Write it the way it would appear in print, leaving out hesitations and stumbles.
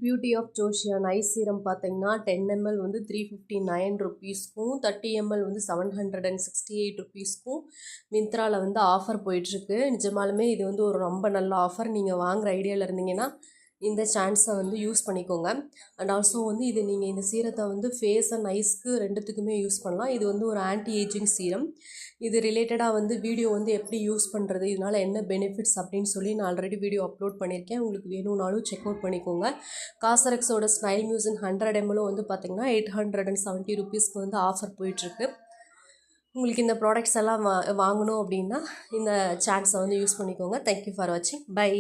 Beauty of ஜோஷியா nice serum பார்த்தீங்கன்னா 10 ml வந்து 359 ருபீஸ்க்கும் 30 ml வந்து 768 ருபீஸ்க்கும் மிந்த்ராவில் வந்து ஆஃபர் போயிட்டுருக்கு. நிஜமாலுமே இது வந்து ஒரு ரொம்ப நல்ல ஆஃபர். நீங்கள் வாங்குகிற ஐடியாவில் இருந்தீங்கன்னா இந்த சான்ஸை வந்து யூஸ் பண்ணிக்கோங்க. அண்ட் ஆல்சோ வந்து இது நீங்கள் இந்த சீரத்தை வந்து ஃபேஸ் அண்ட் ஐஸ்க்கு ரெண்டுத்துக்குமே யூஸ் பண்ணலாம். இது வந்து ஒரு ஆன்டி ஏஜிங் சீரம். இது ரிலேட்டடாக வந்து வீடியோ வந்து எப்படி யூஸ் பண்ணுறது, இதனால் என்ன பெனிஃபிட்ஸ் அப்படின்னு சொல்லி நான் ஆல்ரெடி வீடியோ அப்லோட் பண்ணியிருக்கேன். உங்களுக்கு வேணும்னாலும் செக் அவுட் பண்ணிக்கோங்க. காசரக்ஸோட ஸ்னைல் மியூசின் 100 ml வந்து பார்த்திங்கன்னா 870 ருபீஸ்க்கு வந்து ஆஃபர் போயிட்டுருக்கு. உங்களுக்கு இந்த ப்ராடக்ட்ஸ் எல்லாம் வாங்கணும் அப்படின்னா இந்த சான்ஸை வந்து யூஸ் பண்ணிக்கோங்க. தேங்க்யூ ஃபார் வாட்சிங். பை.